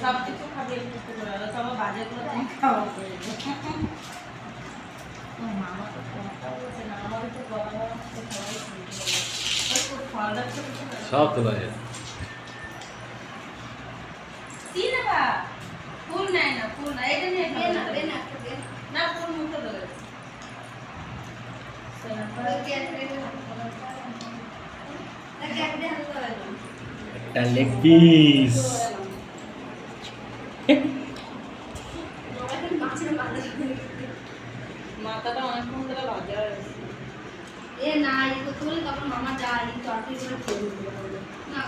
সব কিছু খাবে একটু করে, তবে বাজারগুলো তুমি খাওয়া করে মামা তো কথা বলছে না, আমাদের তো গলা সব তোলা যায় ফুল নেয় না, ফুল না, এটা নিয়ে না, ফুল মুখে দেবে একটা লেগ পিস। মাথাটা অনেকক্ষণ ধরে বাজা এ না, এই তো তুলে তখন মামা যায় তরকারি করে খেয়ে দিতে হবে না।